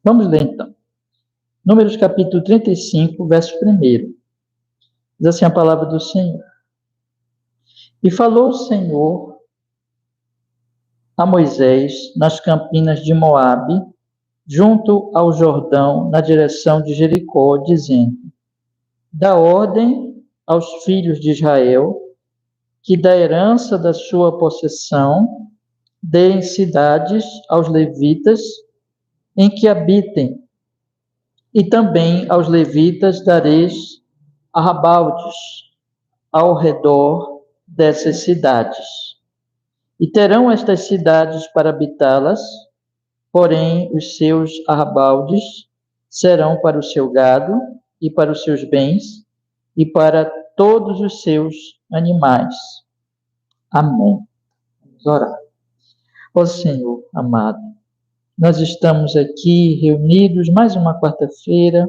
Vamos ler então. Números capítulo 35, verso 1. Diz assim a palavra do Senhor. E falou o Senhor a Moisés nas campinas de Moabe, junto ao Jordão, na direção de Jericó, dizendo: dá ordem aos filhos de Israel que da herança da sua possessão deem cidades aos levitas em que habitem, e também aos levitas dareis arrabaldes ao redor dessas cidades. E terão estas cidades para habitá-las, porém os seus arrabaldes serão para o seu gado e para os seus bens e para todos os seus animais. Amém. Vamos orar. Ó Senhor amado, nós estamos aqui reunidos mais uma quarta-feira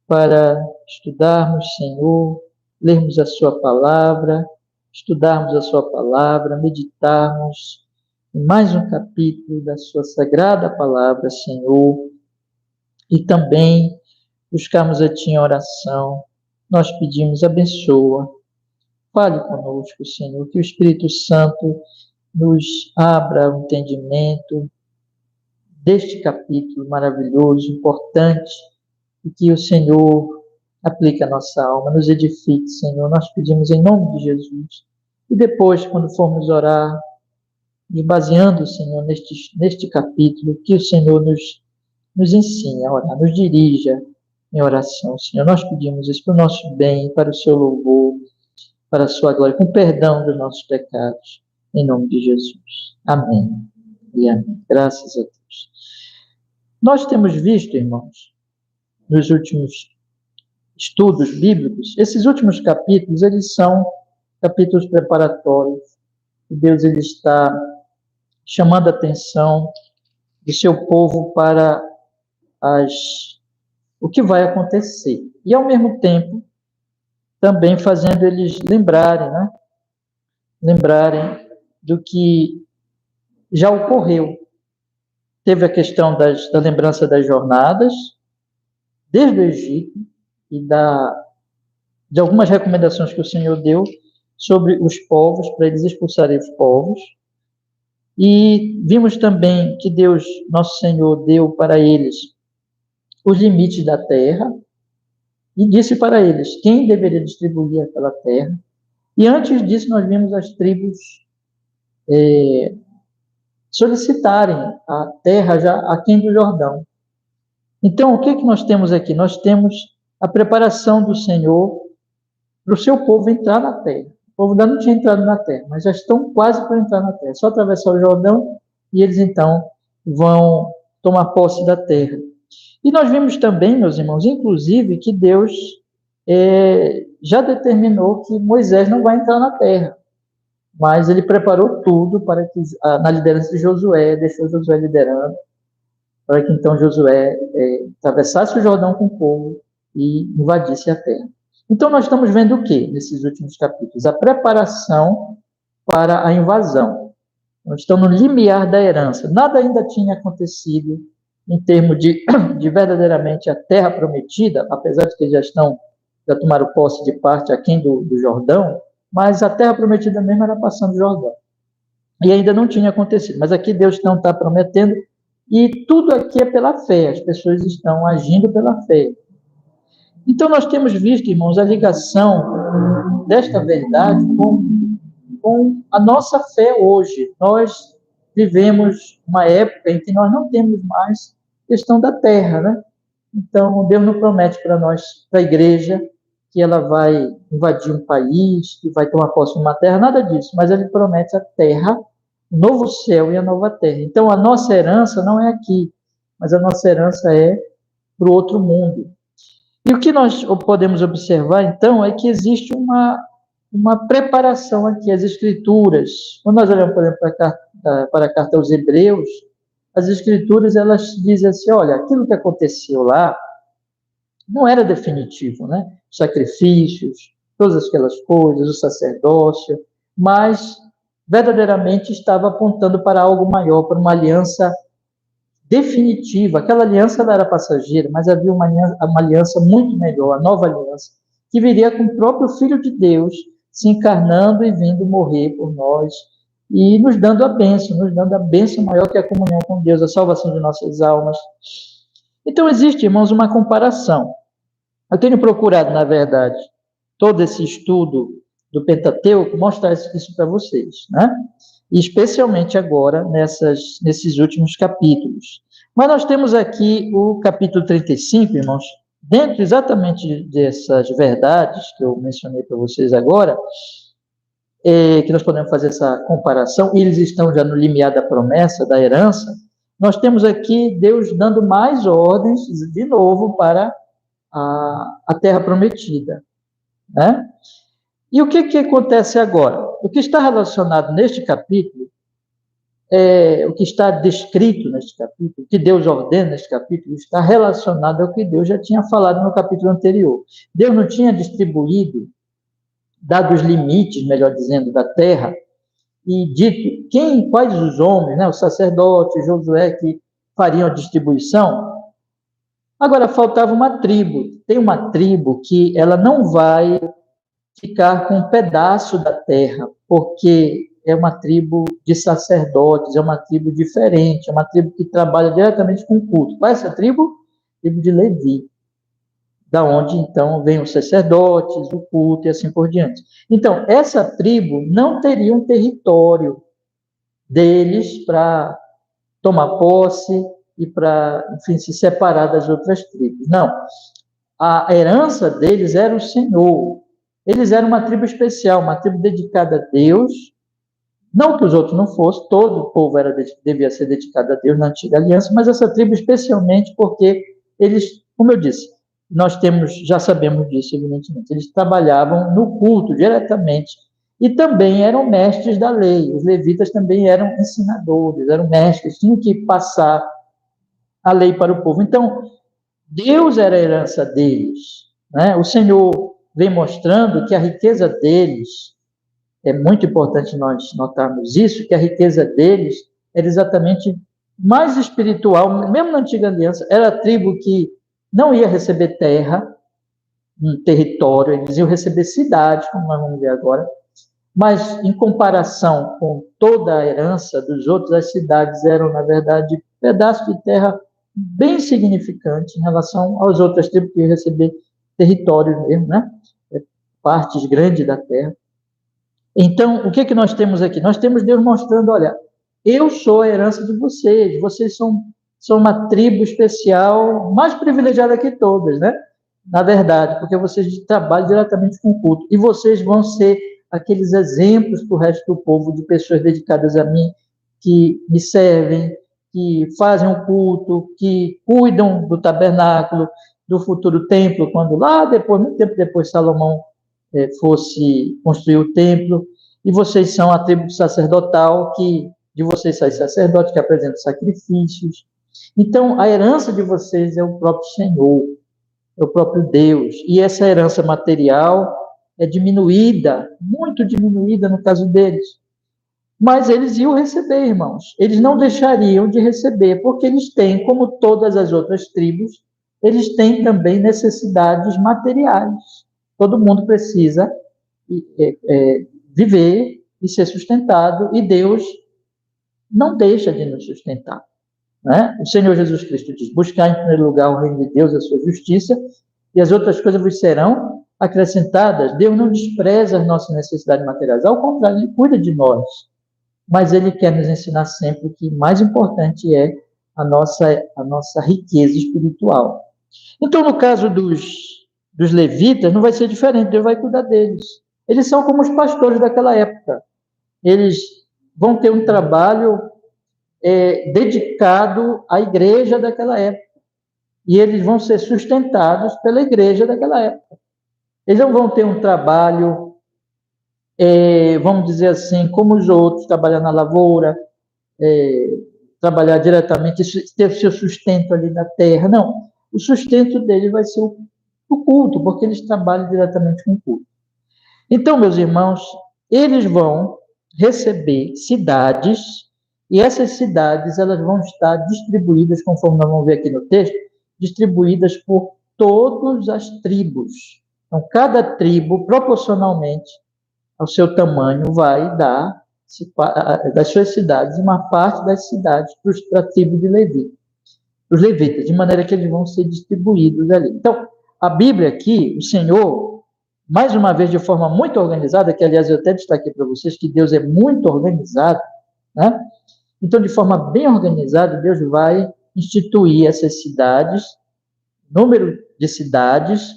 para estudarmos, Senhor, lermos a sua palavra, estudarmos a sua palavra, meditarmos em mais um capítulo da sua sagrada palavra, Senhor, e também buscarmos a Ti em oração. Nós pedimos, abençoa, fale conosco, Senhor, que o Espírito Santo nos abra o entendimento deste capítulo maravilhoso, importante, e que o Senhor aplique a nossa alma, nos edifique, Senhor. Nós pedimos em nome de Jesus. E depois, quando formos orar, e baseando, Senhor, neste capítulo, que o Senhor nos ensine a orar, nos dirija em oração, Senhor. Nós pedimos isso para o nosso bem, para o seu louvor, para a sua glória, com perdão dos nossos pecados, em nome de Jesus. Amém e amém. Graças a Deus. Nós temos visto, irmãos, nos últimos estudos bíblicos, esses últimos capítulos, eles são capítulos preparatórios. E Deus ele está chamando a atenção do seu povo para o que vai acontecer. E, ao mesmo tempo, também fazendo eles lembrarem, né? Lembrarem do que já ocorreu. Teve a questão da lembrança das jornadas, desde o Egito, e de algumas recomendações que o Senhor deu sobre os povos, para eles expulsarem os povos. E vimos também que Deus, nosso Senhor, deu para eles os limites da terra, e disse para eles quem deveria distribuir aquela terra. E antes disso, nós vimos as tribos solicitarem a terra já aquém do Jordão. Então, o que nós temos aqui? Nós temos a preparação do Senhor para o seu povo entrar na terra. O povo ainda não tinha entrado na terra, mas já estão quase para entrar na terra. É só atravessar o Jordão e eles, então, vão tomar posse da terra. E nós vimos também, meus irmãos, inclusive, que Deus já determinou que Moisés não vai entrar na terra. Mas ele preparou tudo para que, na liderança de Josué, deixou Josué liderando, para que então Josué atravessasse o Jordão com o povo e invadisse a terra. Então nós estamos vendo o que nesses últimos capítulos? A preparação para a invasão. Nós estamos no limiar da herança. Nada ainda tinha acontecido em termos de verdadeiramente a terra prometida, apesar de que já tomaram posse de parte aquém do Jordão, mas a terra prometida mesmo era passando o Jordão. E ainda não tinha acontecido. Mas aqui Deus não está prometendo, e tudo aqui é pela fé. As pessoas estão agindo pela fé. Então nós temos visto, irmãos, a ligação desta verdade com a nossa fé hoje. Nós vivemos uma época em que nós não temos mais questão da terra, né? Então Deus não promete para nós, para a igreja, que ela vai invadir um país, que vai tomar posse de uma terra, nada disso, mas ele promete a terra, o novo céu e a nova terra. Então, a nossa herança não é aqui, mas a nossa herança é para o outro mundo. E o que nós podemos observar, então, é que existe uma preparação aqui, as Escrituras. Quando nós olhamos, por exemplo, para a carta aos Hebreus, as Escrituras, elas dizem assim, olha, aquilo que aconteceu lá não era definitivo, né? Sacrifícios, todas aquelas coisas, o sacerdócio, mas verdadeiramente estava apontando para algo maior, para uma aliança definitiva. Aquela aliança ela era passageira, mas havia uma aliança muito melhor, a nova aliança, que viria com o próprio Filho de Deus, se encarnando e vindo morrer por nós, e nos dando a bênção maior que a comunhão com Deus, a salvação de nossas almas. Então, existe, irmãos, uma comparação. Eu tenho procurado, na verdade, todo esse estudo do Pentateuco, mostrar isso para vocês, né? E especialmente agora, nesses últimos capítulos. Mas nós temos aqui o capítulo 35, irmãos, dentro exatamente dessas verdades que eu mencionei para vocês agora, que nós podemos fazer essa comparação, e eles estão já no limiar da promessa, da herança, nós temos aqui Deus dando mais ordens, de novo, para a terra prometida, né? E o que acontece agora? O que está relacionado neste capítulo, o que está descrito neste capítulo, o que Deus ordena neste capítulo, está relacionado ao que Deus já tinha falado no capítulo anterior. Deus não tinha distribuído, dado os limites, melhor dizendo, da terra, e dito quais os homens, né, o sacerdote, Josué, que fariam a distribuição. Agora, faltava uma tribo. Tem uma tribo que ela não vai ficar com um pedaço da terra, porque é uma tribo de sacerdotes, é uma tribo diferente, é uma tribo que trabalha diretamente com o culto. Qual é essa tribo? Tribo de Levi, da onde, então, vem os sacerdotes, o culto e assim por diante. Então, essa tribo não teria um território deles para tomar posse e para, enfim, se separar das outras tribos. Não. A herança deles era o Senhor. Eles eram uma tribo especial, uma tribo dedicada a Deus. Não que os outros não fossem, todo o povo devia ser dedicado a Deus na antiga aliança, mas essa tribo especialmente porque eles, como eu disse, já sabemos disso, evidentemente, eles trabalhavam no culto diretamente e também eram mestres da lei. Os levitas também eram ensinadores, eram mestres, tinham que passar a lei para o povo. Então, Deus era a herança deles, né? O Senhor vem mostrando que a riqueza deles, é muito importante nós notarmos isso, que a riqueza deles era exatamente mais espiritual, mesmo na antiga aliança, era a tribo que não ia receber terra, um território, eles iam receber cidades, como nós vamos ver agora, mas em comparação com toda a herança dos outros, as cidades eram, na verdade, pedaços de terra bem significante em relação às outras tribos que iam receber territórios mesmo, né? Partes grandes da terra. Então, o que nós temos aqui? Nós temos Deus mostrando, olha, eu sou a herança de vocês são uma tribo especial, mais privilegiada que todas, né? Na verdade, porque vocês trabalham diretamente com o culto, e vocês vão ser aqueles exemplos para o resto do povo, de pessoas dedicadas a mim, que me servem, que fazem o culto, que cuidam do tabernáculo, do futuro templo, quando lá depois, muito tempo depois, Salomão fosse construir o templo, e vocês são a tribo sacerdotal, que de vocês sai sacerdote, que apresenta sacrifícios. Então, a herança de vocês é o próprio Senhor, é o próprio Deus, e essa herança material é diminuída, muito diminuída no caso deles. Mas eles iam receber, irmãos. Eles não deixariam de receber, porque eles têm, como todas as outras tribos, eles têm também necessidades materiais. Todo mundo precisa viver e ser sustentado, e Deus não deixa de nos sustentar, né? O Senhor Jesus Cristo diz: buscar em primeiro lugar o reino de Deus, a sua justiça, e as outras coisas vos serão acrescentadas. Deus não despreza as nossas necessidades materiais, ao contrário, Ele cuida de nós, mas Ele quer nos ensinar sempre que o mais importante é a nossa riqueza espiritual. Então, no caso dos levitas, não vai ser diferente, Deus vai cuidar deles. Eles são como os pastores daquela época. Eles vão ter um trabalho dedicado à igreja daquela época. E eles vão ser sustentados pela igreja daquela época. Eles não vão ter um trabalho, vamos dizer assim, como os outros, trabalhar na lavoura, trabalhar diretamente, ter seu sustento ali na terra. Não, o sustento deles vai ser o culto, porque eles trabalham diretamente com o culto. Então, meus irmãos, eles vão receber cidades E essas cidades, elas vão estar distribuídas, conforme nós vamos ver aqui no texto, distribuídas por todas as tribos. Então, cada tribo, proporcionalmente ao seu tamanho, vai dar das suas cidades uma parte das cidades para a tribo de Levi, os levitas, de maneira que eles vão ser distribuídos ali. Então, a Bíblia aqui, o Senhor, mais uma vez, de forma muito organizada, que, aliás, eu até destaquei para vocês que Deus é muito organizado, né? Então, de forma bem organizada, Deus vai instituir essas cidades, número de cidades,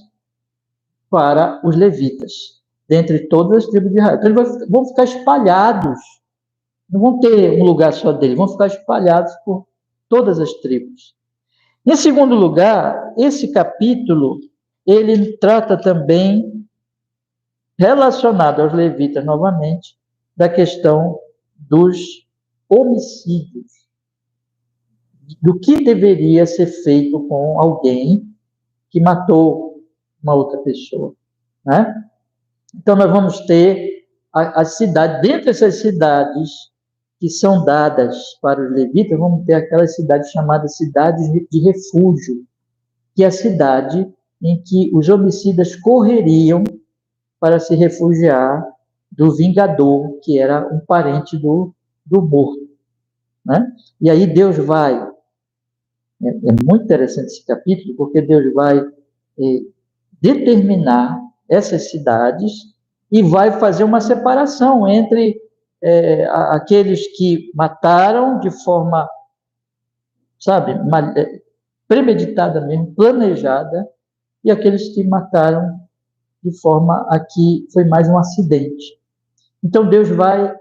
para os levitas, dentre todas as tribos de Israel. Então, eles vão ficar espalhados, não vão ter um lugar só deles, vão ficar espalhados por todas as tribos. Em segundo lugar, esse capítulo, ele trata também, relacionado aos levitas novamente, da questão dos homicídios, do que deveria ser feito com alguém que matou uma outra pessoa, né? Então, nós vamos ter a cidade, dentre essas cidades que são dadas para os levitas, vamos ter aquelas cidades chamadas cidades de refúgio, que é a cidade em que os homicidas correriam para se refugiar do vingador, que era um parente do morto, né? E aí Deus vai, é muito interessante esse capítulo, porque Deus vai determinar essas cidades e vai fazer uma separação entre aqueles que mataram de forma, sabe, premeditada mesmo, planejada, e aqueles que mataram de forma a que foi mais um acidente. Então, Deus vai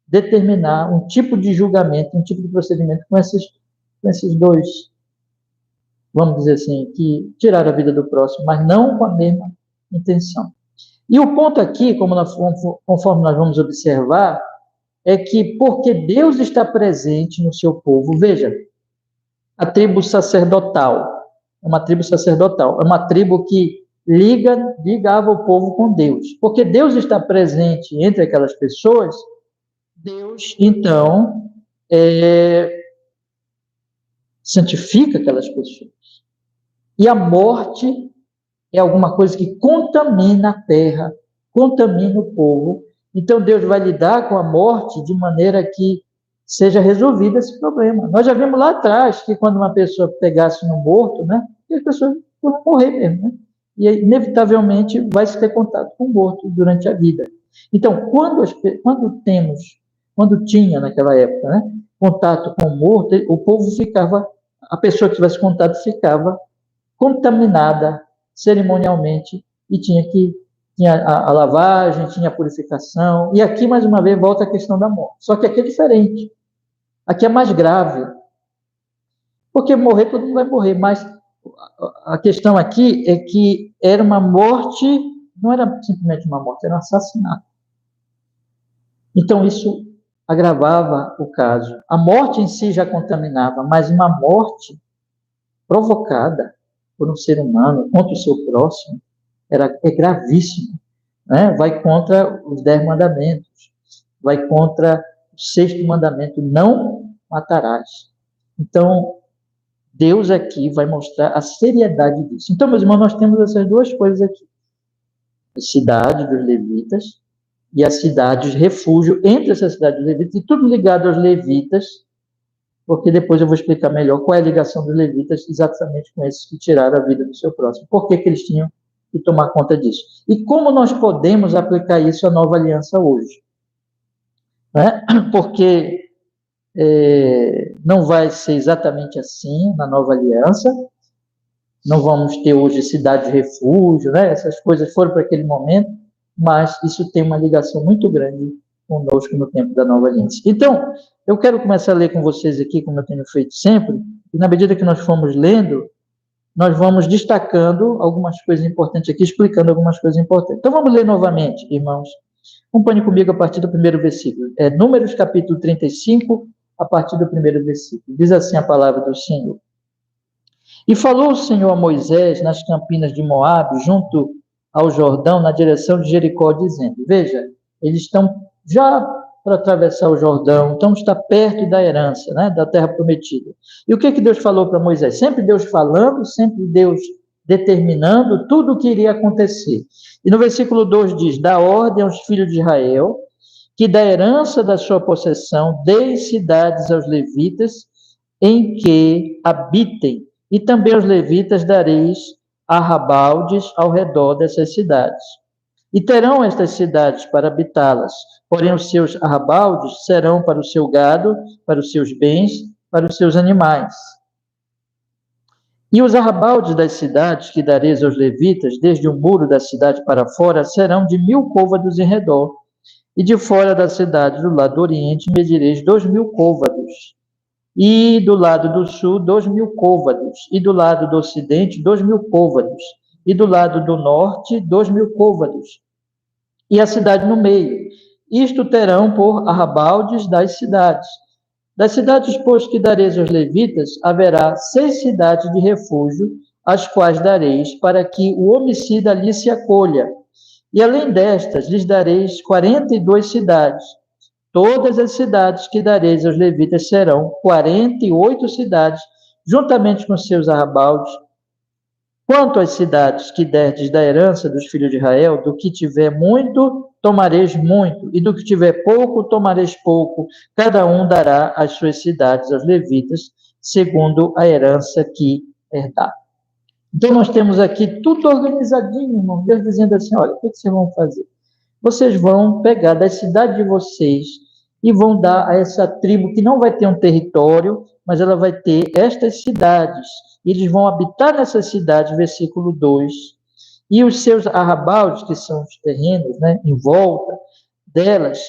determinar um tipo de julgamento, um tipo de procedimento com esses dois, vamos dizer assim, que tiraram a vida do próximo, mas não com a mesma intenção. E o ponto aqui, conforme nós vamos observar, é que porque Deus está presente no seu povo, veja, a tribo sacerdotal, é uma tribo que ligava o povo com Deus. Porque Deus está presente entre aquelas pessoas, Deus, então, santifica aquelas pessoas. E a morte é alguma coisa que contamina a terra, contamina o povo. Então, Deus vai lidar com a morte de maneira que seja resolvido esse problema. Nós já vimos lá atrás que quando uma pessoa pegasse no morto, né, as pessoas vão morrer mesmo, né? E, inevitavelmente, vai se ter contato com o morto durante a vida. Então, quando tinha naquela época, né, contato com o morto, o povo ficava, a pessoa que tivesse contato ficava contaminada cerimonialmente e tinha a lavagem, tinha a purificação. E aqui, mais uma vez, volta a questão da morte. Só que aqui é diferente. Aqui é mais grave. Porque morrer, todo mundo vai morrer, mas a questão aqui é que era uma morte, não era simplesmente uma morte, era um assassinato. Então, isso agravava o caso. A morte em si já contaminava, mas uma morte provocada por um ser humano contra o seu próximo é gravíssimo, né? Vai contra os 10 mandamentos, vai contra o 6º mandamento, não matarás. Então, Deus aqui vai mostrar a seriedade disso. Então, meus irmãos, nós temos essas duas coisas aqui. A cidade dos levitas e a cidade de refúgio entre essas cidades dos levitas, e tudo ligado aos levitas, porque depois eu vou explicar melhor qual é a ligação dos levitas exatamente com esses que tiraram a vida do seu próximo. Por que eles tinham que tomar conta disso? E como nós podemos aplicar isso à nova aliança hoje? Né? Porque não vai ser exatamente assim na nova aliança, não vamos ter hoje cidade de refúgio, né? Essas coisas foram para aquele momento, mas isso tem uma ligação muito grande conosco no tempo da nova aliança. Então, eu quero começar a ler com vocês aqui, como eu tenho feito sempre, e na medida que nós formos lendo, nós vamos destacando algumas coisas importantes aqui, explicando algumas coisas importantes. Então, vamos ler novamente, irmãos. Acompanhe comigo a partir do primeiro versículo. Números, capítulo 35, a partir do primeiro versículo. Diz assim a palavra do Senhor. E falou o Senhor a Moisés nas campinas de Moabe, junto ao Jordão, na direção de Jericó, dizendo, veja, eles estão já para atravessar o Jordão, então está perto da herança, né, da terra prometida. E o que Deus falou para Moisés? Sempre Deus falando, sempre Deus determinando tudo o que iria acontecer. E no versículo 2 diz: dá ordem aos filhos de Israel, que da herança da sua possessão deem cidades aos levitas, em que habitem, e também aos levitas dareis arrabaldes ao redor dessas cidades. E terão estas cidades para habitá-las, porém os seus arrabaldes serão para o seu gado, para os seus bens, para os seus animais. E os arrabaldes das cidades que dareis aos levitas, desde o muro da cidade para fora, serão de 1000 côvados em redor. E de fora da cidade, do lado do oriente, medireis 2000 côvados. E do lado do sul, 2000 côvados. E do lado do ocidente, 2000 côvados. E do lado do norte, 2000 côvados. E a cidade no meio. Isto terão por arrabaldes das cidades. Das cidades, pois, que dareis aos levitas, haverá 6 cidades de refúgio, as quais dareis, para que o homicida ali se acolha. E além destas, lhes dareis 42 cidades. Todas as cidades que dareis aos levitas serão 48 cidades, juntamente com seus arrabaldes. Quanto às cidades que derdes da herança dos filhos de Israel, do que tiver muito, tomareis muito, e do que tiver pouco, tomareis pouco. Cada um dará as suas cidades aos levitas, segundo a herança que herdar. Então, nós temos aqui tudo organizadinho, irmão. Deus dizendo assim: olha, o que vocês vão fazer? Vocês vão pegar da cidade de vocês e vão dar a essa tribo que não vai ter um território, mas ela vai ter estas cidades. Eles vão habitar nessas cidades, versículo 2. E os seus arrabaldes, que são os terrenos, né, em volta delas,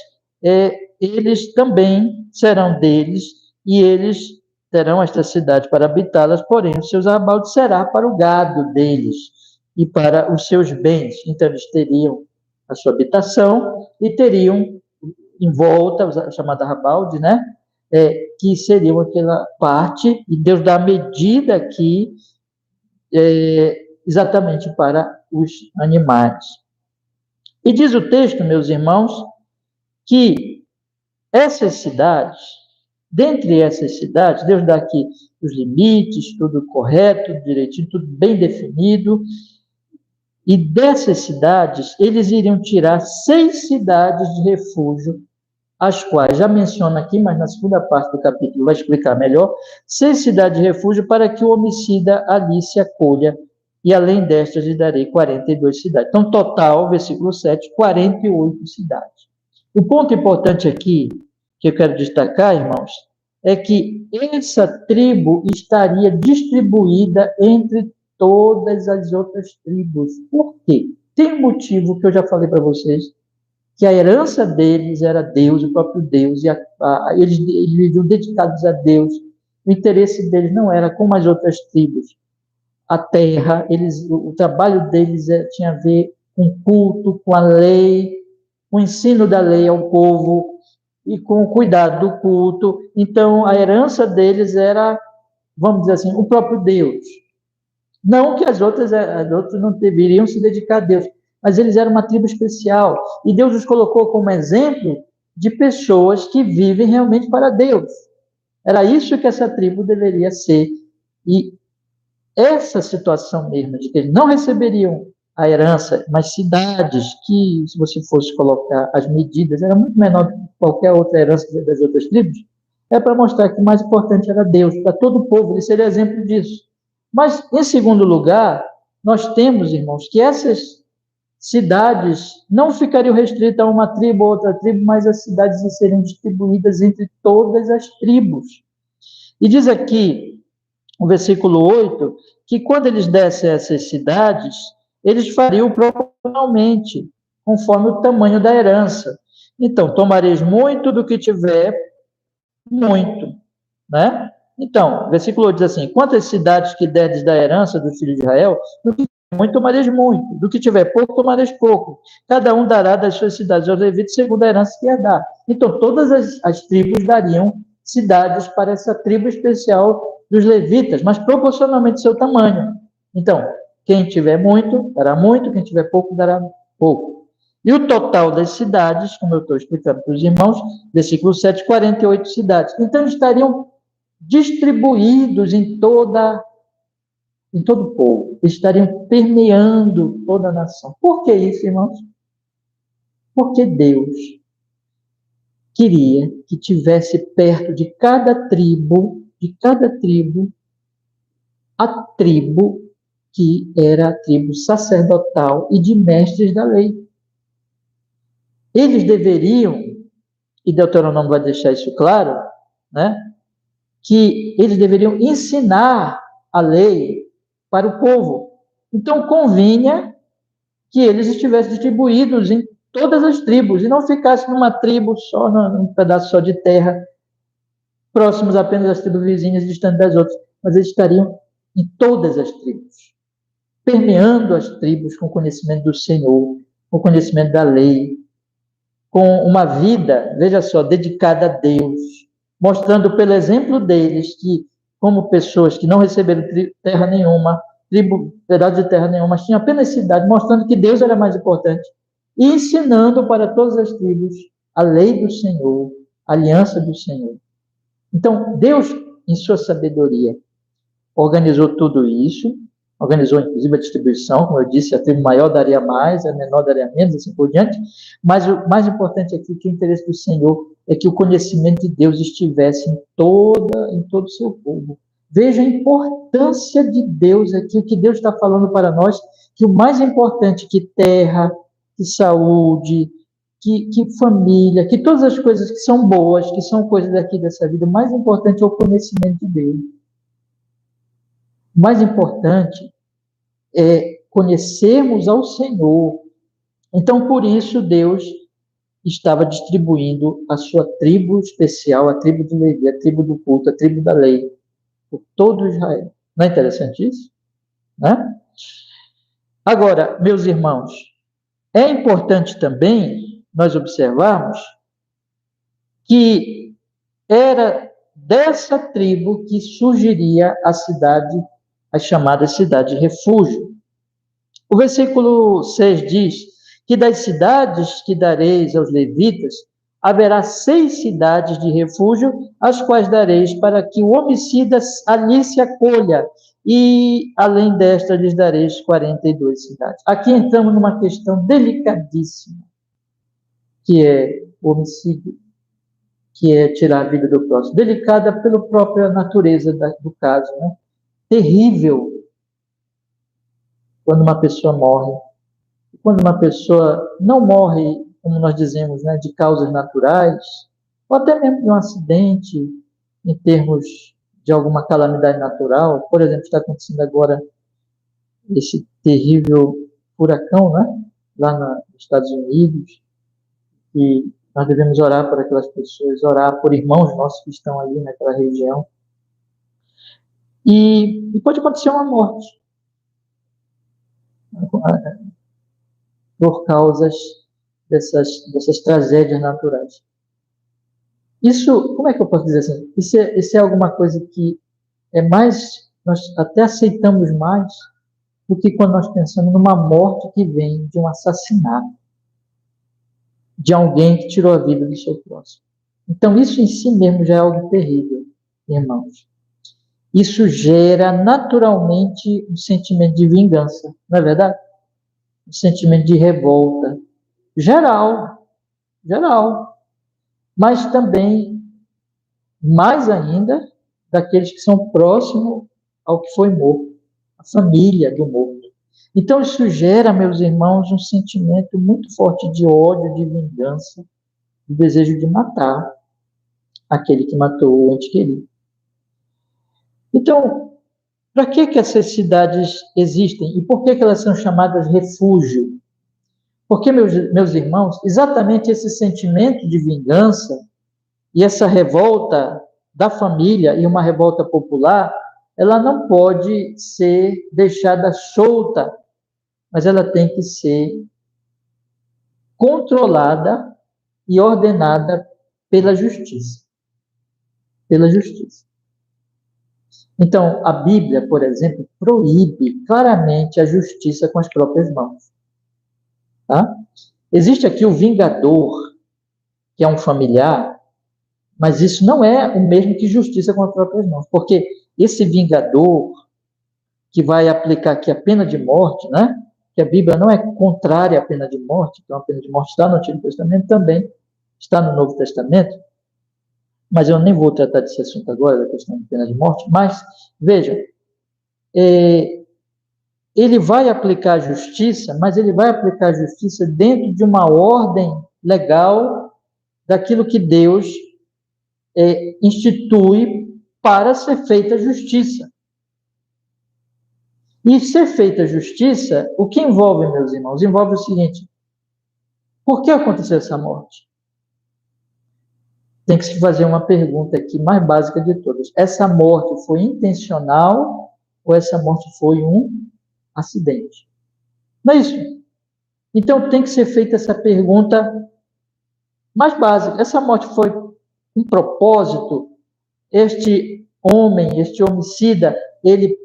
eles também serão deles, e eles terão esta cidade para habitá-las, porém, os seus arrabaldes será para o gado deles e para os seus bens. Então, eles teriam a sua habitação e teriam em volta, a chamada arrabalde, né? Que seriam aquela parte, e Deus dá a medida aqui exatamente para os animais. E diz o texto, meus irmãos, que essas cidades, dentre essas cidades, Deus dá aqui os limites, tudo correto, direitinho, tudo bem definido, e dessas cidades, eles iriam tirar 6 cidades de refúgio, as quais já menciona aqui, mas na segunda parte do capítulo vai explicar melhor, 6 cidades de refúgio para que o homicida ali se acolha, e além destas lhe darei 42 cidades. Então, total, versículo 7, 48 cidades. O ponto importante aqui, que eu quero destacar, irmãos, é que essa tribo estaria distribuída entre todas as outras tribos. Por quê? Tem um motivo que eu já falei para vocês, que a herança deles era Deus, o próprio Deus, e eles viviam dedicados a Deus. O interesse deles não era como as outras tribos. A terra, o trabalho deles tinha a ver com o culto, com a lei, com o ensino da lei ao povo e com o cuidado do culto. Então, a herança deles era, vamos dizer assim, o próprio Deus. Não que as outras não deveriam se dedicar a Deus, mas eles eram uma tribo especial. E Deus os colocou como exemplo de pessoas que vivem realmente para Deus. Era isso que essa tribo deveria ser. E essa situação mesmo, de que eles não receberiam a herança, mas cidades que, se você fosse colocar as medidas, era muito menor do que qualquer outra herança das outras tribos, é para mostrar que o mais importante era Deus, para todo o povo, ele seria exemplo disso. Mas, em segundo lugar, nós temos, irmãos, que essas cidades não ficariam restritas a uma tribo ou outra tribo, mas as cidades seriam distribuídas entre todas as tribos. E diz aqui, o versículo 8, que quando eles dessem essas cidades, eles fariam proporcionalmente, conforme o tamanho da herança. Então, tomareis muito do que tiver, muito, né? Então, versículo 8 diz assim: quantas cidades que derdes da herança do filho de Israel, do que tiver muito, tomareis muito, do que tiver pouco, tomareis pouco. Cada um dará das suas cidades aos levitas, segundo a herança que herdar. Então, todas as tribos dariam cidades para essa tribo especial dos levitas, mas proporcionalmente ao seu tamanho. Então, quem tiver muito, dará muito, quem tiver pouco, dará pouco. E o total das cidades, como eu estou explicando para os irmãos, versículo 7, 48 cidades. Então, estariam distribuídos em todo o povo, estariam permeando toda a nação. Por que isso, irmãos? Porque Deus queria que tivesse perto de cada tribo, a tribo que era a tribo sacerdotal e de mestres da lei. Eles deveriam, e Deuteronômio vai deixar isso claro, né, que eles deveriam ensinar a lei para o povo. Então, convinha que eles estivessem distribuídos em todas as tribos e não ficassem numa tribo só, num pedaço só de terra, próximos apenas às tribos vizinhas, distantes das outras, mas eles estariam em todas as tribos, permeando as tribos com conhecimento do Senhor, com conhecimento da lei, com uma vida, veja só, dedicada a Deus, mostrando pelo exemplo deles que, como pessoas que não receberam terra nenhuma, pedaço de terra nenhuma, mas tinham apenas cidade, mostrando que Deus era mais importante, e ensinando para todas as tribos a lei do Senhor, a aliança do Senhor. Então, Deus, em sua sabedoria, organizou tudo isso, organizou inclusive a distribuição, como eu disse, a tribo maior daria mais, a menor daria menos, assim por diante, mas o mais importante aqui, que o interesse do Senhor é que o conhecimento de Deus estivesse em todo o seu povo. Veja a importância de Deus aqui, o que Deus está falando para nós, que o mais importante que terra, que saúde, que família, que todas as coisas que são boas, que são coisas daqui dessa vida, o mais importante é o conhecimento de Deus. O mais importante é conhecermos ao Senhor. Então, por isso, Deus estava distribuindo a sua tribo especial, a tribo de Levi, a tribo do culto, a tribo da lei, por todo Israel. Não é interessante isso? Né? Agora, meus irmãos, é importante também nós observarmos que era dessa tribo que surgiria a cidade, a chamada cidade refúgio. O versículo 6 diz que das cidades que dareis aos levitas, haverá 6 cidades de refúgio, as quais dareis para que o homicida ali se acolha, e além destas lhes dareis 42 cidades. Aqui entramos numa questão delicadíssima, que é o homicídio, que é tirar a vida do próximo. Delicada pela própria natureza do caso, né? Terrível quando uma pessoa morre. Quando uma pessoa não morre, como nós dizemos, né, de causas naturais, ou até mesmo de um acidente, em termos de alguma calamidade natural, por exemplo, está acontecendo agora esse terrível furacão, né, lá nos Estados Unidos, e nós devemos orar por aquelas pessoas, orar por irmãos nossos que estão ali naquela região. E pode acontecer uma morte por causas dessas tragédias naturais. Isso, como é que eu posso dizer assim? Isso é alguma coisa que é mais, nós até aceitamos mais do que quando nós pensamos numa morte que vem de um assassinato, de alguém que tirou a vida do seu próximo. Então, isso em si mesmo já é algo terrível, irmãos. Isso gera naturalmente um sentimento de vingança, não é verdade? Um sentimento de revolta. Geral. Mas também, mais ainda, daqueles que são próximos ao que foi morto, a família do morto. Então, isso gera, meus irmãos, um sentimento muito forte de ódio, de vingança, de desejo de matar aquele que matou o ente querido. Então, para que essas cidades existem? E por que elas são chamadas refúgio? Porque, meus irmãos, exatamente esse sentimento de vingança e essa revolta da família e uma revolta popular, ela não pode ser deixada solta, mas ela tem que ser controlada e ordenada pela justiça. Pela justiça. Então, a Bíblia, por exemplo, proíbe claramente a justiça com as próprias mãos. Tá? Existe aqui o vingador, que é um familiar, mas isso não é o mesmo que justiça com as próprias mãos, porque esse vingador que vai aplicar aqui a pena de morte, né? Que a Bíblia não é contrária à pena de morte, então a pena de morte está no Antigo Testamento, também está no Novo Testamento, mas eu nem vou tratar desse assunto agora, da questão de pena de morte, mas, veja, ele vai aplicar a justiça, mas ele vai aplicar a justiça dentro de uma ordem legal daquilo que Deus institui para ser feita a justiça. E ser feita a justiça, o que envolve, meus irmãos? Envolve o seguinte: por que aconteceu essa morte? Tem que se fazer uma pergunta aqui, mais básica de todas. Essa morte foi intencional ou essa morte foi um acidente? Não é isso? Então tem que ser feita essa pergunta mais básica. Essa morte foi um propósito? Este homem, este homicida, ele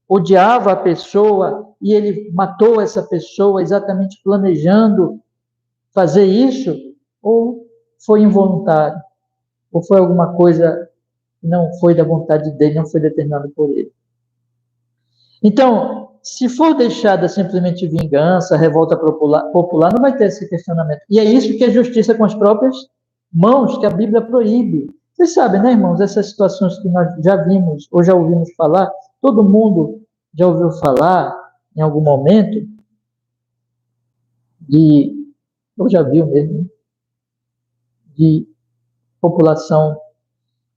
odiava a pessoa e ele matou essa pessoa exatamente planejando fazer isso? Ou foi involuntário? Ou foi alguma coisa que não foi da vontade dele, não foi determinada por ele? Então, se for deixada simplesmente vingança, revolta popular, não vai ter esse questionamento. E é isso que é justiça com as próprias mãos, que a Bíblia proíbe. Vocês sabem, né, irmãos, essas situações que nós já vimos ou já ouvimos falar, todo mundo já ouviu falar em algum momento, ou já viu mesmo, de população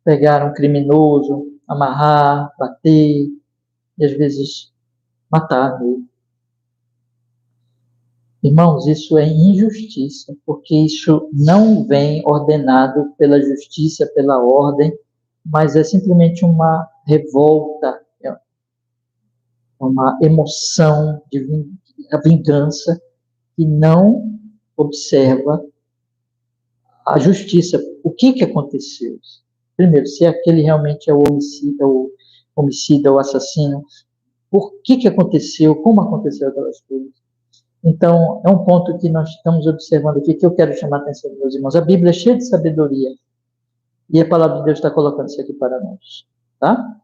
pegar um criminoso, amarrar, bater, e às vezes matar mesmo. Irmãos, isso é injustiça, porque isso não vem ordenado pela justiça, pela ordem, mas é simplesmente uma revolta, uma emoção de vingança que não observa a justiça. O que aconteceu? Primeiro, se aquele realmente é o homicida, o assassino, por que aconteceu, como aconteceu aquelas coisas. Então, é um ponto que nós estamos observando aqui, que eu quero chamar a atenção dos meus irmãos. A Bíblia é cheia de sabedoria, e a palavra de Deus está colocando isso aqui para nós. Tá?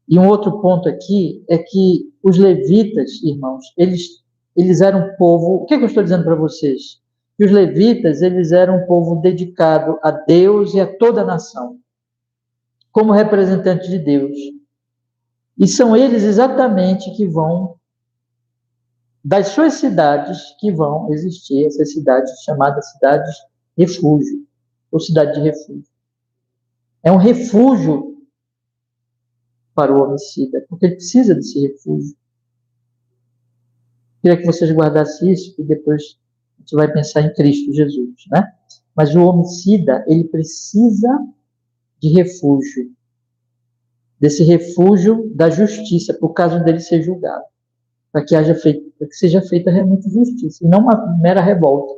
E um outro ponto aqui é que os levitas, irmãos, eles eram um povo... O que eu estou dizendo para vocês? Que os levitas, eles eram um povo dedicado a Deus e a toda a nação, como representantes de Deus. E são eles exatamente que vão, das suas cidades, que vão existir essas cidades chamadas cidades refúgio, ou cidade de refúgio. É um refúgio para o homicida, porque ele precisa desse refúgio. Queria que vocês guardassem isso, e depois a gente vai pensar em Cristo Jesus, né? Mas o homicida, ele precisa de refúgio, desse refúgio da justiça, por caso dele ser julgado, para que seja feita realmente justiça, e não uma mera revolta.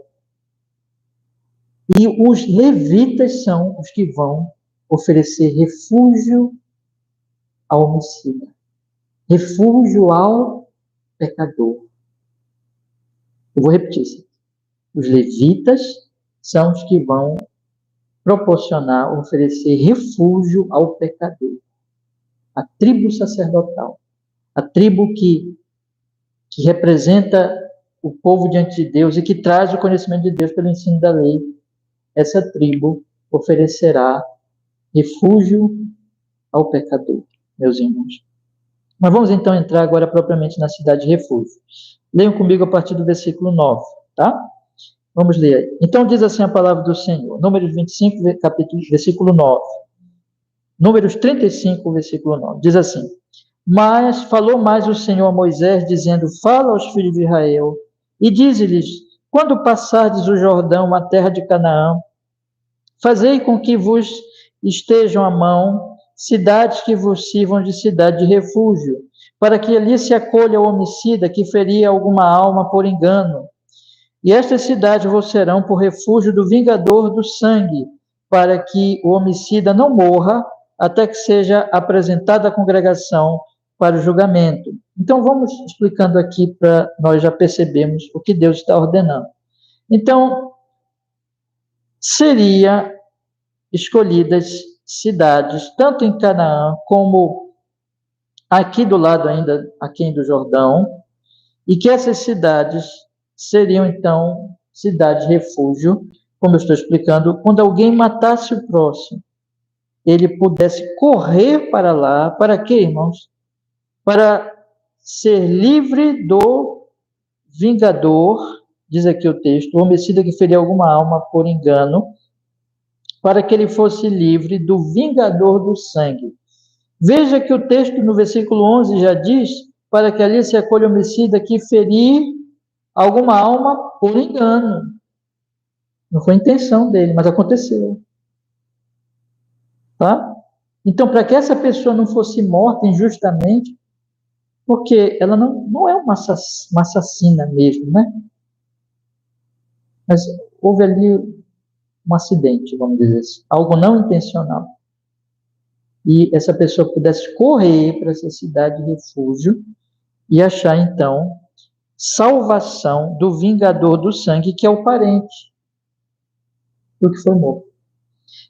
E os levitas são os que vão oferecer refúgio ao homicida, refúgio ao pecador. Eu vou repetir isso. Os levitas são os que vão proporcionar, oferecer refúgio ao pecador. A tribo sacerdotal, a tribo que representa o povo diante de Deus e que traz o conhecimento de Deus pelo ensino da lei, essa tribo oferecerá refúgio ao pecador, meus irmãos. Mas vamos então entrar agora propriamente na cidade de refúgio. Leiam comigo a partir do versículo 9, tá? Vamos ler aí. Então diz assim a palavra do Senhor, Números 25, versículo 9. Números 35, versículo 9. Diz assim: Mas falou mais o Senhor a Moisés, dizendo: Fala aos filhos de Israel, e dize-lhes: Quando passardes o Jordão, a terra de Canaã, fazei com que vos estejam à mão cidades que vos sirvam de cidade de refúgio, para que ali se acolha o homicida que feria alguma alma por engano. E estas cidades vos serão por refúgio do vingador do sangue, para que o homicida não morra, até que seja apresentada à congregação para o julgamento. Então, vamos explicando aqui para nós já percebermos o que Deus está ordenando. Então, seria escolhidas cidades, tanto em Canaã como aqui do lado ainda, aqui do Jordão, e que essas cidades seriam, então, cidades refúgio, como eu estou explicando, quando alguém matasse o próximo, ele pudesse correr para lá, para quê, irmãos? Para ser livre do vingador, diz aqui o texto, o homicida que feriu alguma alma por engano, para que ele fosse livre do vingador do sangue. Veja que o texto no versículo 11 já diz, para que ali se acolha o homicida que ferir alguma alma por engano. Não foi intenção dele, mas aconteceu. Tá? Então, para que essa pessoa não fosse morta injustamente, porque ela não é uma assassina mesmo, né? Mas houve ali um acidente, vamos dizer assim, algo não intencional. E essa pessoa pudesse correr para essa cidade de refúgio e achar, então, salvação do vingador do sangue, que é o parente do que foi morto.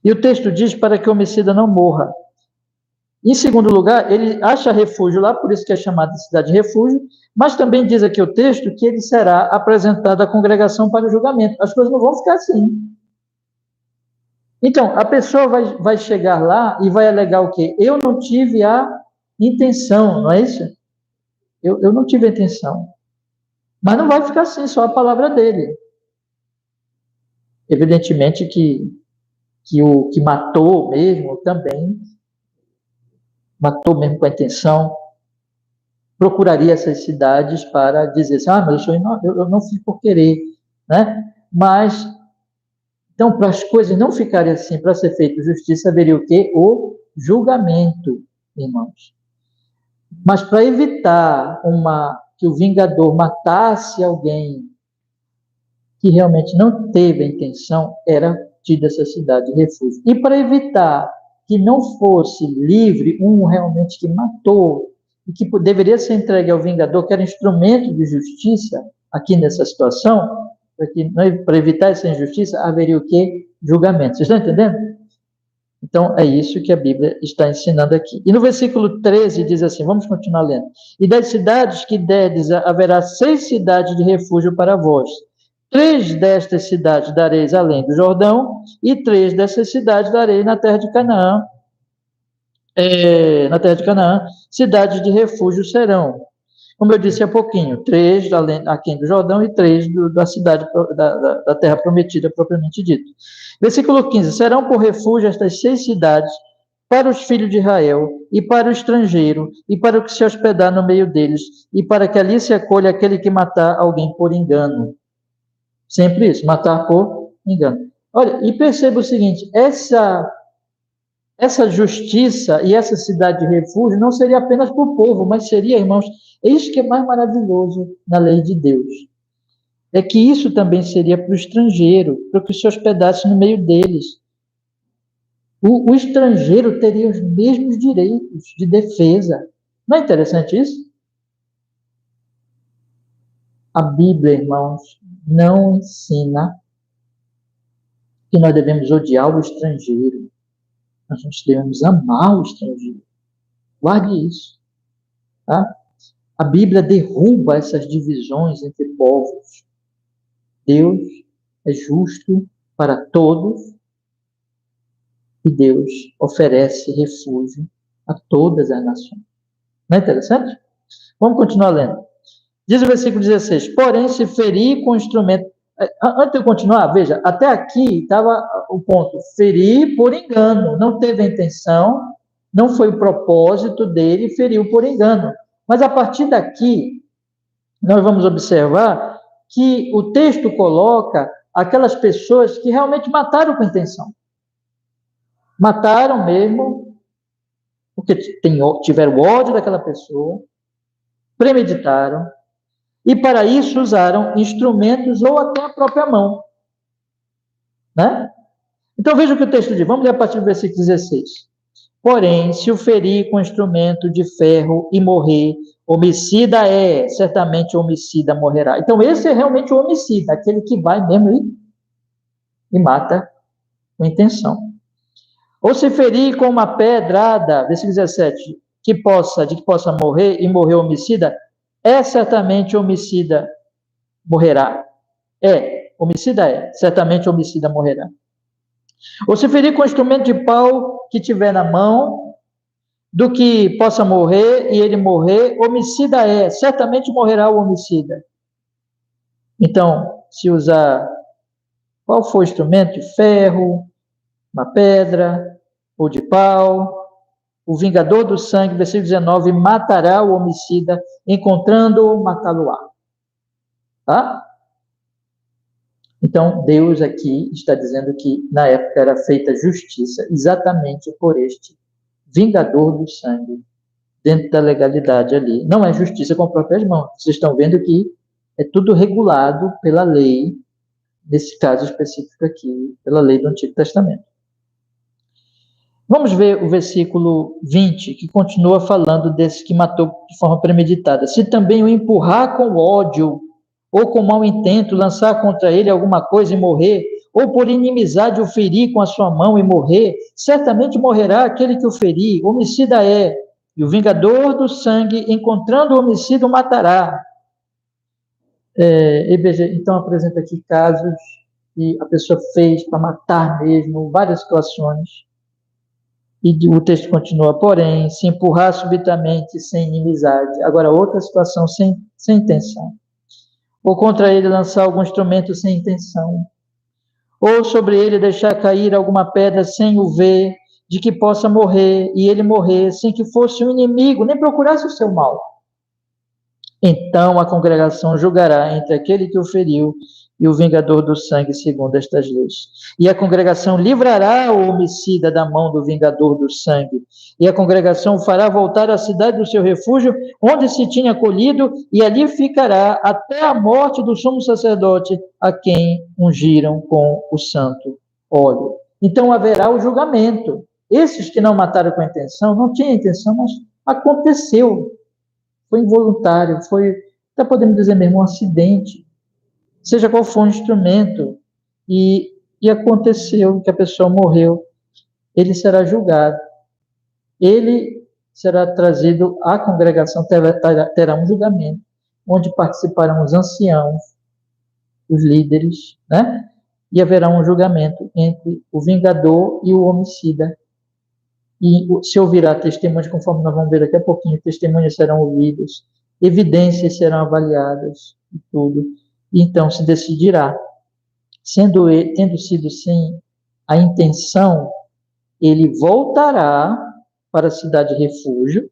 E o texto diz para que o homicida não morra. Em segundo lugar, ele acha refúgio lá, por isso que é chamada de cidade de refúgio, mas também diz aqui o texto que ele será apresentado à congregação para o julgamento. As coisas não vão ficar assim. Então, a pessoa vai chegar lá e vai alegar o quê? Eu não tive a intenção, não é isso? Eu não tive a intenção. Mas não vai ficar assim, só a palavra dele. Evidentemente que o que matou mesmo também, matou mesmo com a intenção, procuraria essas cidades para dizer assim, mas eu não fiz por querer, né? Mas, então, para as coisas não ficarem assim, para ser feita justiça, haveria o quê? O julgamento, irmãos. Mas para evitar que o vingador matasse alguém que realmente não teve a intenção, era tida essa cidade de refúgio. E para evitar que não fosse livre um realmente que matou, e que deveria ser entregue ao vingador, que era instrumento de justiça, aqui nessa situação, para evitar essa injustiça, haveria o quê? Julgamento. Vocês estão entendendo? Então, é isso que a Bíblia está ensinando aqui. E no versículo 13 diz assim, vamos continuar lendo. E das cidades que derdes, haverá 6 cidades de refúgio para vós. 3 destas cidades dareis além do Jordão, e 3 dessas cidades darei na terra de Canaã. Na terra de Canaã, cidades de refúgio serão. Como eu disse há pouquinho, 3 aquém do Jordão e 3 da cidade, da terra prometida, propriamente dito. Versículo 15, serão por refúgio estas 6 cidades para os filhos de Israel, e para o estrangeiro, e para o que se hospedar no meio deles, e para que ali se acolha aquele que matar alguém por engano. Sempre isso, matar por engano. Olha, e perceba o seguinte, essa justiça e essa cidade de refúgio não seria apenas para o povo, mas seria, irmãos, isso que é mais maravilhoso na lei de Deus. É que isso também seria para o estrangeiro, para que se hospedasse no meio deles. O estrangeiro teria os mesmos direitos de defesa. Não é interessante isso? A Bíblia, irmãos, não ensina que nós devemos odiar o estrangeiro. Nós devemos amar o estrangeiro. Guarde isso. Tá? A Bíblia derruba essas divisões entre povos. Deus é justo para todos e Deus oferece refúgio a todas as nações. Não é interessante? Vamos continuar lendo. Diz o versículo 16, porém, se ferir com instrumento... Antes de eu continuar, veja, até aqui estava o ponto, ferir por engano, não teve a intenção, não foi o propósito dele, feriu por engano. Mas a partir daqui, nós vamos observar que o texto coloca aquelas pessoas que realmente mataram com intenção. Mataram mesmo, porque tiveram ódio daquela pessoa, premeditaram, e para isso usaram instrumentos ou até a própria mão. Né? Então veja o que o texto diz. Vamos ler a partir do versículo 16. Porém, se o ferir com instrumento de ferro e morrer, homicida é, certamente o homicida morrerá. Então, esse é realmente o homicida, aquele que vai mesmo e mata com intenção. Ou se ferir com uma pedrada, versículo 17, de que possa morrer e morrer homicida, é certamente homicida morrerá. Homicida é, certamente homicida morrerá. Ou se ferir com instrumento de pau que tiver na mão, do que possa morrer e ele morrer, homicida é, certamente morrerá o homicida. Então, se usar qual for o instrumento, de ferro, uma pedra ou de pau, o vingador do sangue, versículo 19, matará o homicida, encontrando-o, matá-lo-á. Tá? Então, Deus aqui está dizendo que na época era feita justiça exatamente por este vingador do sangue, dentro da legalidade ali. Não é justiça com próprias mãos. Vocês estão vendo que é tudo regulado pela lei, nesse caso específico aqui, pela lei do Antigo Testamento. Vamos ver o versículo 20, que continua falando desse que matou de forma premeditada. Se também o empurrar com ódio, ou com mau intento, lançar contra ele alguma coisa e morrer, ou por inimizade o ferir com a sua mão e morrer, certamente morrerá aquele que o ferir, homicida é, e o vingador do sangue, encontrando o homicida, o matará. Então apresenta aqui casos que a pessoa fez para matar mesmo, várias situações. E o texto continua, porém, se empurrar subitamente, sem inimizade. Agora, outra situação sem intenção. Ou contra ele lançar algum instrumento sem intenção. Ou sobre ele deixar cair alguma pedra sem o ver, de que possa morrer, e ele morrer, sem que fosse um inimigo, nem procurasse o seu mal. Então a congregação julgará entre aquele que o feriu e o vingador do sangue, segundo estas leis. E a congregação livrará o homicida da mão do vingador do sangue. E a congregação o fará voltar à cidade do seu refúgio, onde se tinha acolhido, e ali ficará até a morte do sumo sacerdote, a quem ungiram com o santo óleo. Então haverá o julgamento. Esses que não mataram com intenção, não tinham intenção, mas aconteceu. Foi involuntário, até podemos dizer mesmo, um acidente. Seja qual for o instrumento, e aconteceu que a pessoa morreu, ele será julgado. Ele será trazido à congregação, terá um julgamento, onde participarão os anciãos, os líderes, né? E haverá um julgamento entre o vingador e o homicida. E se ouvirá testemunhos, conforme nós vamos ver daqui a pouquinho, testemunhos serão ouvidos, evidências serão avaliadas, e tudo. E então se decidirá. Tendo sido sem a intenção, ele voltará para a cidade de refúgio,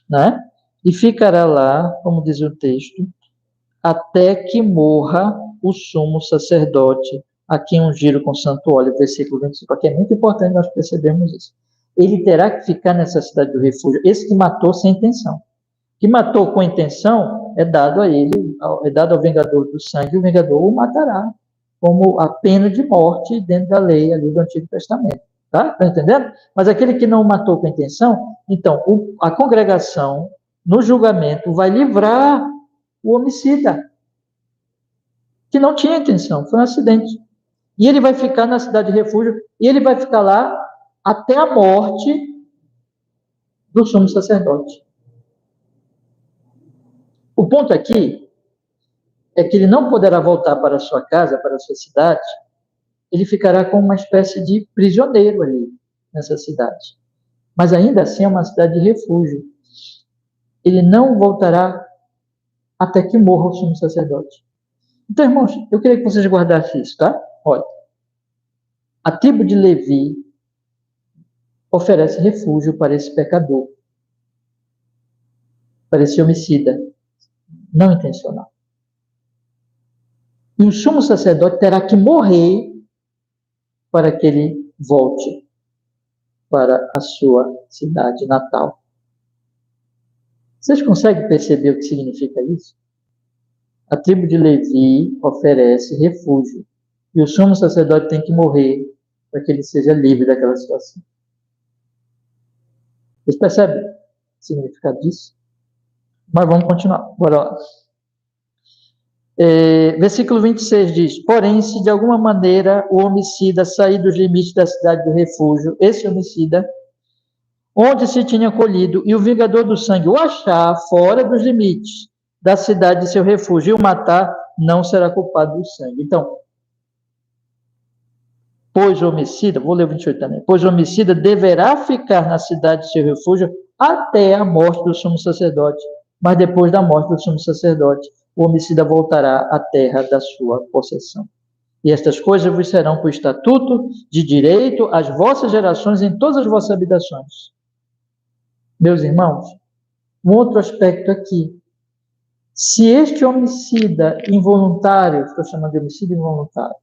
né? E ficará lá, como diz o texto, até que morra o sumo sacerdote, a quem ungiram com santo óleo, versículo 25, aqui é muito importante nós percebermos isso. Ele terá que ficar nessa cidade do refúgio, esse que matou sem intenção. Que matou com intenção, é dado a ele, é dado ao vingador do sangue, o vingador o matará, como a pena de morte dentro da lei ali do Antigo Testamento. Tá entendendo? Mas aquele que não matou com intenção, então, a congregação, no julgamento, vai livrar o homicida, que não tinha intenção, foi um acidente. E ele vai ficar na cidade de refúgio, e ele vai ficar lá até a morte do sumo sacerdote. O ponto aqui é que ele não poderá voltar para a sua casa, para a sua cidade, ele ficará como uma espécie de prisioneiro ali, nessa cidade. Mas ainda assim é uma cidade de refúgio. Ele não voltará até que morra o sumo sacerdote. Então, irmãos, eu queria que vocês guardassem isso, tá? Olha, a tribo de Levi oferece refúgio para esse pecador, para esse homicida, não intencional. E o sumo sacerdote terá que morrer para que ele volte para a sua cidade natal. Vocês conseguem perceber o que significa isso? A tribo de Levi oferece refúgio e o sumo sacerdote tem que morrer para que ele seja livre daquela situação. Vocês percebem o significado disso? Mas vamos continuar. Bora lá. Versículo 26 diz: porém, se de alguma maneira o homicida sair dos limites da cidade do refúgio, esse homicida, onde se tinha colhido, e o vingador do sangue o achar fora dos limites da cidade de seu refúgio e o matar, não será culpado do sangue. Então, pois o homicida, vou ler o 28 também, pois o homicida deverá ficar na cidade de seu refúgio até a morte do sumo sacerdote, mas depois da morte do sumo sacerdote, o homicida voltará à terra da sua possessão. E estas coisas vos serão por estatuto de direito às vossas gerações em todas as vossas habitações. Meus irmãos, um outro aspecto aqui. Se este homicida involuntário, estou chamando de homicídio involuntário,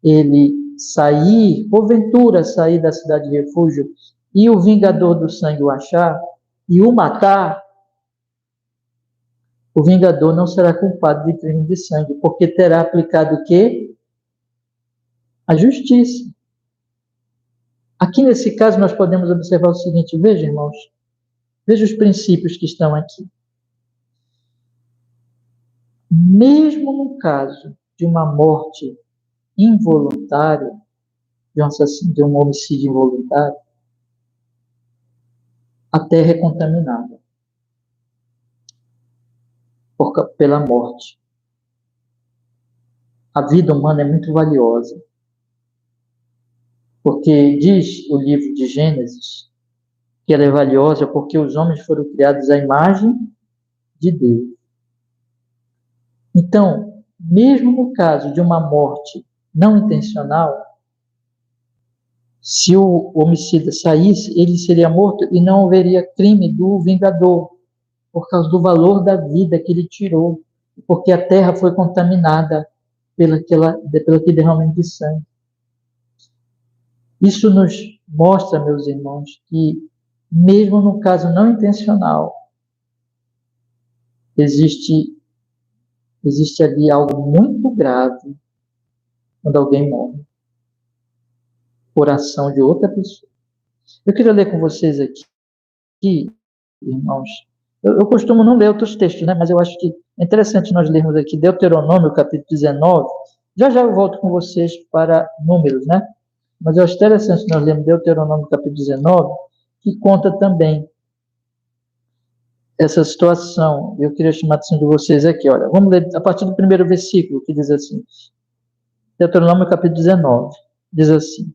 ele sair, porventura sair da cidade de refúgio, e o vingador do sangue o achar e o matar, o vingador não será culpado de crime de sangue, porque terá aplicado o quê? A justiça. Aqui nesse caso nós podemos observar o seguinte, veja, irmãos, veja os princípios que estão aqui. Mesmo no caso de uma morte involuntária, de um homicídio involuntário, a terra é contaminada pela morte. A vida humana é muito valiosa, porque diz o livro de Gênesis que ela é valiosa porque os homens foram criados à imagem de Deus. Então, mesmo no caso de uma morte não intencional, se o homicida saísse, ele seria morto e não haveria crime do vingador, por causa do valor da vida que ele tirou, porque a terra foi contaminada pelo aquele derramamento de sangue. Isso nos mostra, meus irmãos, que mesmo no caso não intencional, existe ali algo muito grave quando alguém morre por ação de outra pessoa. Eu queria ler com vocês aqui, irmãos. Eu costumo não ler outros textos, né? Mas eu acho que é interessante nós lermos aqui Deuteronômio, capítulo 19. Já eu volto com vocês para Números, né? Mas eu acho interessante nós lermos Deuteronômio, capítulo 19, que conta também essa situação. Eu queria chamar a atenção de vocês aqui, olha. Vamos ler a partir do primeiro versículo, que diz assim. Deuteronômio, capítulo 19, diz assim: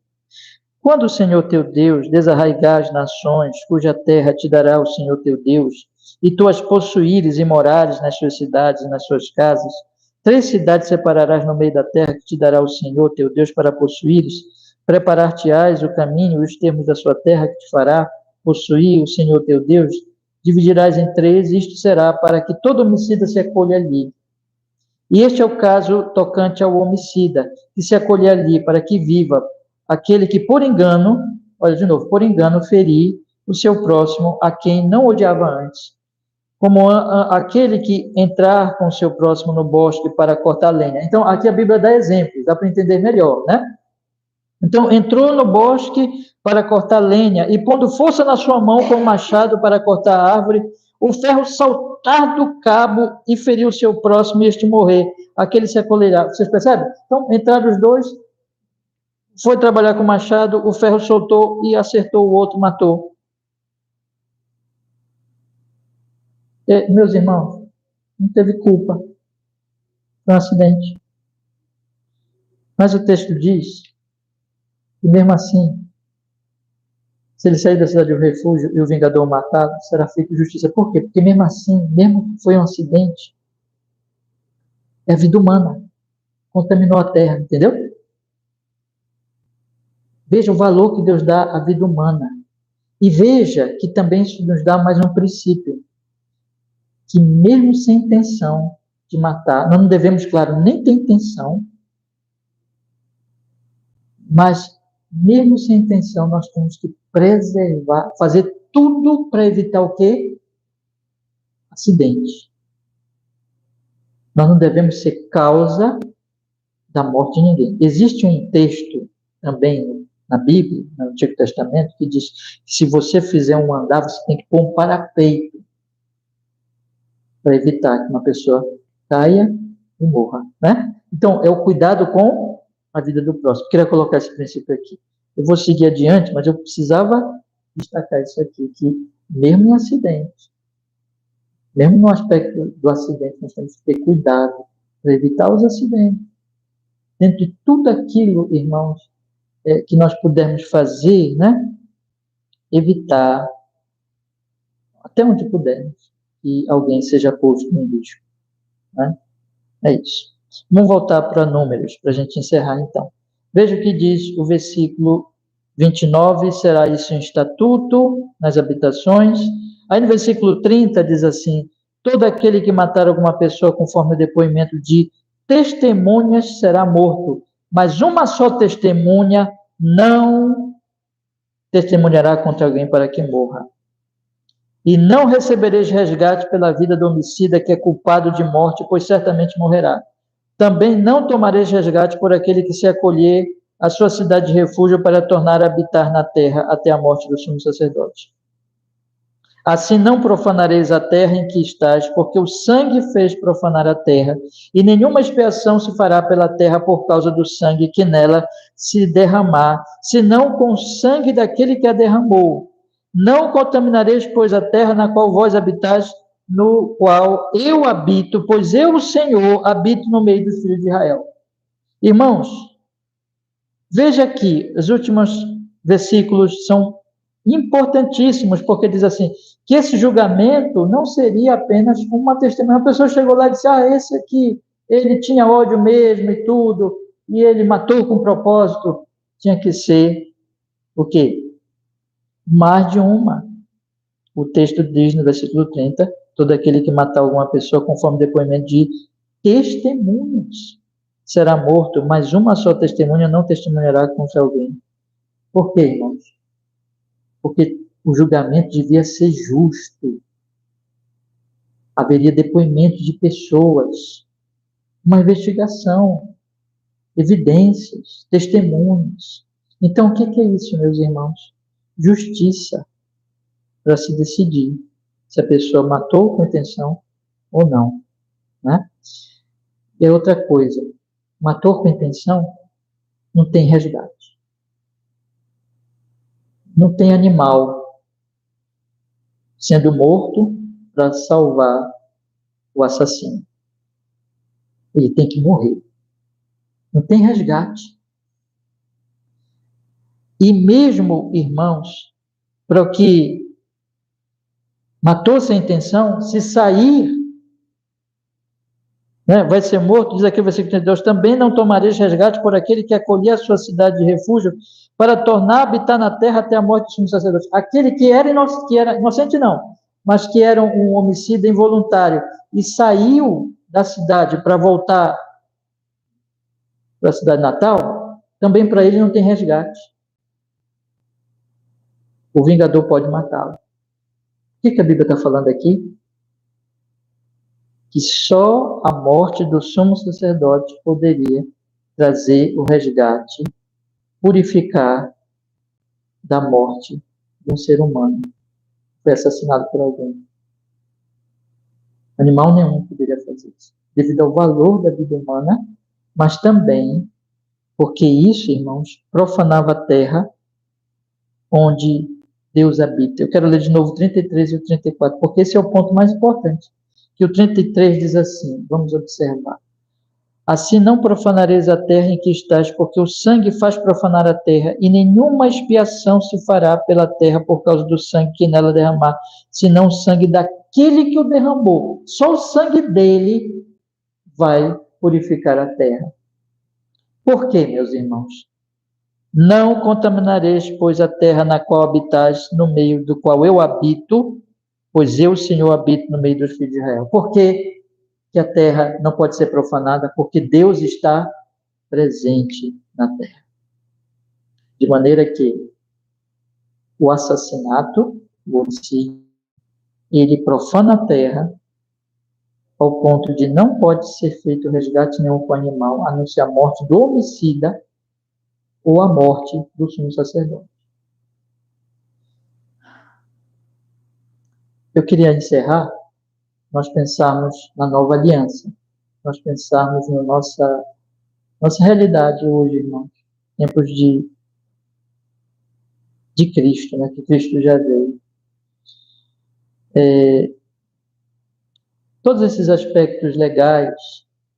quando o Senhor teu Deus desarraigar as nações, cuja terra te dará o Senhor teu Deus, e tu as possuíres e morares nas suas cidades e nas suas casas, 3 cidades separarás no meio da terra que te dará o Senhor teu Deus para possuíres, preparar-te-ás o caminho e os termos da sua terra que te fará possuir o Senhor teu Deus, dividirás em 3, e isto será para que todo homicida se acolha ali. E este é o caso tocante ao homicida, que se acolher ali para que viva, aquele que por engano, olha de novo, por engano ferir o seu próximo a quem não odiava antes, como aquele que entrar com o seu próximo no bosque para cortar lenha. Então, aqui a Bíblia dá exemplos, dá para entender melhor, né? Então, entrou no bosque para cortar lenha, e pondo força na sua mão com o machado para cortar a árvore, o ferro saltar do cabo e ferir o seu próximo e este morrer. Aquele se acolherá. Vocês percebem? Então, entraram os dois, foi trabalhar com o machado, o ferro soltou e acertou o outro, matou. Meus irmãos, não teve culpa. Foi um acidente. Mas o texto diz que mesmo assim, se ele sair da cidade do refúgio e o vingador o matar, será feita justiça. Por quê? Porque mesmo assim, mesmo que foi um acidente, é a vida humana. Contaminou a terra, entendeu? Veja o valor que Deus dá à vida humana. E veja que também isso nos dá mais um princípio. Que mesmo sem intenção de matar, nós não devemos, claro, nem ter intenção, mas mesmo sem intenção, nós temos que preservar, fazer tudo para evitar o quê? Acidente. Nós não devemos ser causa da morte de ninguém. Existe um texto também na Bíblia, no Antigo Testamento, que diz que se você fizer um andar, você tem que pôr um parapeito para evitar que uma pessoa caia e morra, né? Então, é o cuidado com a vida do próximo. Queria colocar esse princípio aqui. Eu vou seguir adiante, mas eu precisava destacar isso aqui, que mesmo em acidente, mesmo no aspecto do acidente, nós temos que ter cuidado para evitar os acidentes. Dentro de tudo aquilo, irmãos, que nós pudermos fazer, né? Evitar, até onde pudermos, que alguém seja posto em risco, né? É isso. Vamos voltar para Números, para a gente encerrar então. Veja o que diz o versículo 29, será isso um estatuto nas habitações. Aí no versículo 30 diz assim, todo aquele que matar alguma pessoa conforme o depoimento de testemunhas será morto, mas uma só testemunha não testemunhará contra alguém para que morra. E não recebereis resgate pela vida do homicida que é culpado de morte, pois certamente morrerá. Também não tomareis resgate por aquele que se acolher à sua cidade de refúgio para tornar a habitar na terra até a morte do sumo sacerdote. Assim não profanareis a terra em que estás, porque o sangue fez profanar a terra, e nenhuma expiação se fará pela terra por causa do sangue que nela se derramar, senão com o sangue daquele que a derramou. Não contaminareis, pois, a terra na qual vós habitais, no qual eu habito, pois eu, o Senhor, habito no meio dos filhos de Israel. Irmãos, veja aqui, os últimos versículos são importantíssimos, porque diz assim, que esse julgamento não seria apenas uma testemunha. A pessoa chegou lá e disse, esse aqui, ele tinha ódio mesmo e tudo, e ele matou com propósito. Tinha que ser o quê? Mais de uma. O texto diz no versículo 30, todo aquele que matar alguma pessoa conforme depoimento de testemunhas será morto, mas uma só testemunha não testemunhará contra alguém. Por quê, irmãos? Porque o julgamento devia ser justo. Haveria depoimento de pessoas, uma investigação, evidências, testemunhas. Então, o que é isso, meus irmãos? Justiça, para se decidir se a pessoa matou com intenção ou não, né? E outra coisa, matou com intenção, não tem resgate. Não tem animal sendo morto para salvar o assassino. Ele tem que morrer. Não tem resgate. E mesmo, irmãos, para o que matou sem intenção, se sair, né, vai ser morto, diz aqui o versículo 32, também não tomareis resgate por aquele que acolher a sua cidade de refúgio para tornar a habitar na terra até a morte do sumo sacerdote. Aquele que era inocente não, mas que era um homicida involuntário e saiu da cidade para voltar para a cidade natal, também para ele não tem resgate. O vingador pode matá-lo. O que a Bíblia está falando aqui? Que só a morte do sumo sacerdote poderia trazer o resgate, purificar da morte de um ser humano que foi assassinado por alguém. Animal nenhum poderia fazer isso, devido ao valor da vida humana, mas também porque isso, irmãos, profanava a terra onde Deus habita. Eu quero ler de novo o 33 e o 34, porque esse é o ponto mais importante. Que o 33 diz assim, vamos observar. Assim não profanareis a terra em que estás, porque o sangue faz profanar a terra, e nenhuma expiação se fará pela terra por causa do sangue que nela derramar, senão o sangue daquele que o derramou. Só o sangue dele vai purificar a terra. Por quê, meus irmãos? Não contaminareis, pois, a terra na qual habitais, no meio do qual eu habito, pois eu, Senhor, habito no meio dos filhos de Israel. Por quê que a terra não pode ser profanada? Porque Deus está presente na terra. De maneira que o assassinato, o homicídio, ele profana a terra ao ponto de não pode ser feito resgate nenhum com o animal, a não ser a morte do homicida, ou a morte do sumo sacerdote. Eu queria encerrar, nós pensarmos na nova aliança, nós pensarmos na nossa realidade hoje, irmãos, tempos de Cristo, né, que Cristo já veio. Todos esses aspectos legais,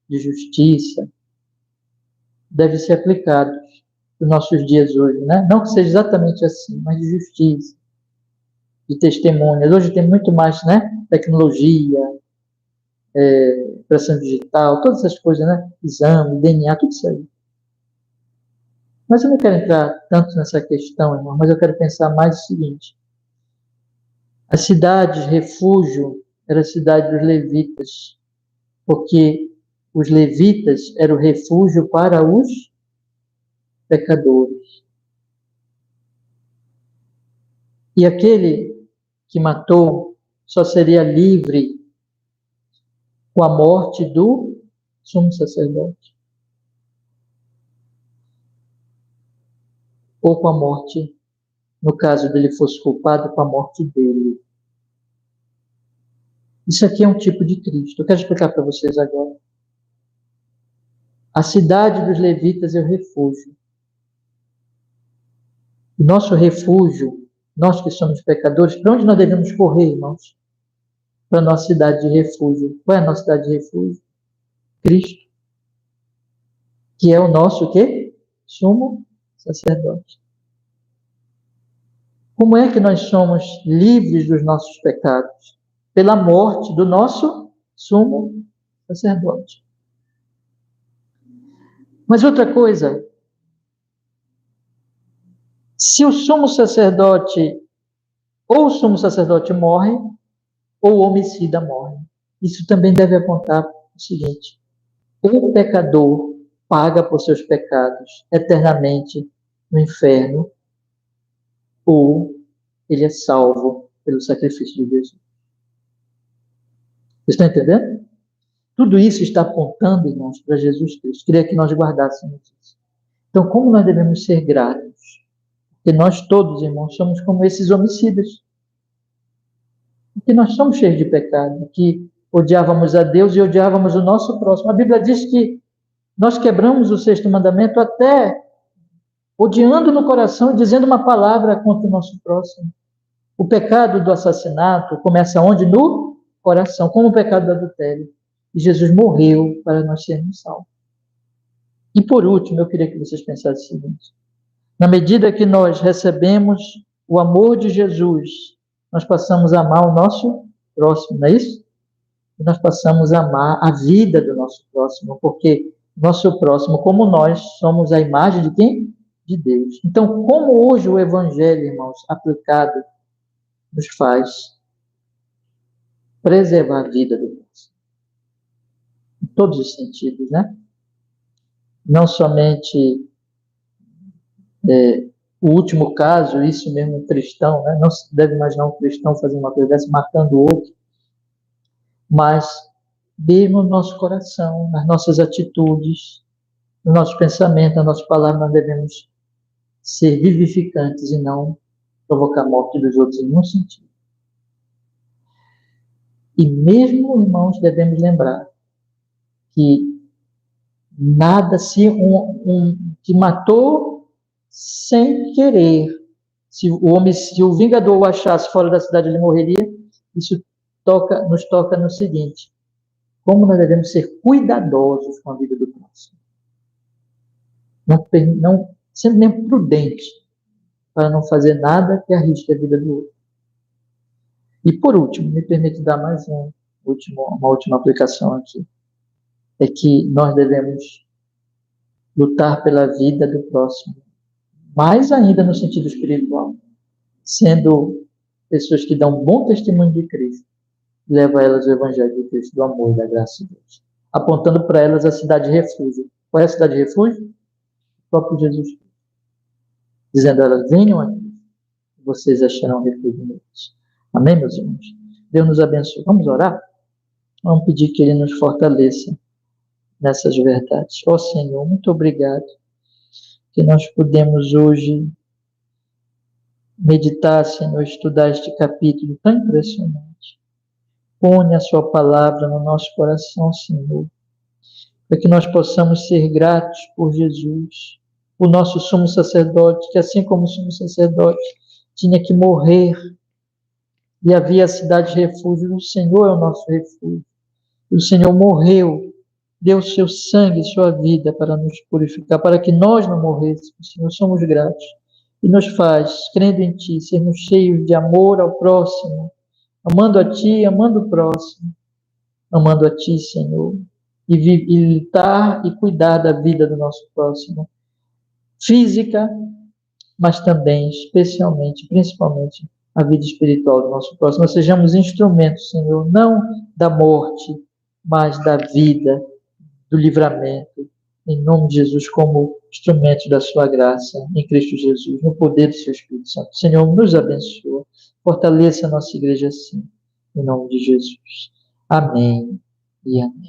de justiça, devem ser aplicados nos nossos dias hoje, né? Não que seja exatamente assim, mas de justiça, de testemunhas. Hoje tem muito mais, né? Tecnologia, impressão digital, todas essas coisas, né? Exame, DNA, tudo isso aí. Mas eu não quero entrar tanto nessa questão, irmão, mas eu quero pensar mais o seguinte. As cidades refúgio era a cidade dos levitas, porque os levitas eram o refúgio para os pecadores. E aquele que matou só seria livre com a morte do sumo sacerdote. Ou com a morte, no caso dele fosse culpado, com a morte dele. Isso aqui é um tipo de Cristo. Eu quero explicar para vocês agora. A cidade dos levitas é o refúgio. O nosso refúgio, nós que somos pecadores, para onde nós devemos correr, irmãos? Para a nossa cidade de refúgio. Qual é a nossa cidade de refúgio? Cristo. Que é o nosso quê? Sumo sacerdote. Como é que nós somos livres dos nossos pecados? Pela morte do nosso sumo sacerdote. Mas outra coisa, se o sumo sacerdote, ou o sumo sacerdote morre, ou o homicida morre. Isso também deve apontar o seguinte: o pecador paga por seus pecados eternamente no inferno, ou ele é salvo pelo sacrifício de Jesus. Vocês estão entendendo? Tudo isso está apontando, irmãos, para Jesus Cristo. Queria que nós guardássemos isso. Então, como nós devemos ser gratos? Porque nós todos, irmãos, somos como esses homicidas. Porque nós somos cheios de pecado, que odiávamos a Deus e odiávamos o nosso próximo. A Bíblia diz que nós quebramos o sexto mandamento até odiando no coração e dizendo uma palavra contra o nosso próximo. O pecado do assassinato começa onde? No coração, como o pecado do adultério. E Jesus morreu para nós sermos salvos. E por último, eu queria que vocês pensassem o seguinte: na medida que nós recebemos o amor de Jesus, nós passamos a amar o nosso próximo, não é isso? E nós passamos a amar a vida do nosso próximo, porque nosso próximo, como nós, somos a imagem de quem? De Deus. Então, como hoje o Evangelho, irmãos, aplicado, nos faz preservar a vida do próximo? Em todos os sentidos, né? Não somente o último caso, isso mesmo, um cristão, né? Não se deve imaginar um cristão fazendo uma coisa dessa, marcando o outro, mas mesmo no nosso coração, nas nossas atitudes, no nosso pensamento, nas nossas palavras, nós devemos ser vivificantes e não provocar a morte dos outros em nenhum sentido. E mesmo, irmãos, devemos lembrar que nada, se que matou sem querer, se o vingador o achasse fora da cidade, ele morreria. Isso nos toca no seguinte: como nós devemos ser cuidadosos com a vida do próximo. Não sendo mesmo prudente, para não fazer nada que arrisque a vida do outro. E por último, me permite dar mais uma última aplicação aqui. É que nós devemos lutar pela vida do próximo, mais ainda no sentido espiritual, sendo pessoas que dão bom testemunho de Cristo, leva elas o Evangelho de Cristo, do amor e da graça de Deus, apontando para elas a cidade de refúgio. Qual é a cidade de refúgio? O próprio Jesus Cristo. Dizendo a elas: venham aqui, vocês acharão refúgio neles. Amém, meus irmãos? Deus nos abençoe. Vamos orar? Vamos pedir que Ele nos fortaleça nessas verdades. Ó Senhor, muito obrigado. que nós podemos hoje meditar, Senhor, estudar este capítulo tão impressionante. Põe a sua palavra no nosso coração, Senhor, para que nós possamos ser gratos por Jesus, o nosso sumo sacerdote, que assim como o sumo sacerdote tinha que morrer e havia a cidade de refúgio, o Senhor é o nosso refúgio. E o Senhor morreu, deu seu sangue, sua vida para nos purificar, para que nós não morrêssemos. Senhor, somos gratos. E nos faz, crendo em Ti, sermos cheios de amor ao próximo, amando a Ti, amando o próximo, amando a Ti, Senhor, e lutar e cuidar da vida do nosso próximo, física, mas também, especialmente, principalmente, a vida espiritual do nosso próximo. Nós sejamos instrumentos, Senhor, não da morte, mas da vida, do livramento, em nome de Jesus, como instrumentos da sua graça, em Cristo Jesus, no poder do seu Espírito Santo. Senhor, nos abençoa, fortaleça a nossa igreja assim, em nome de Jesus. Amém e amém.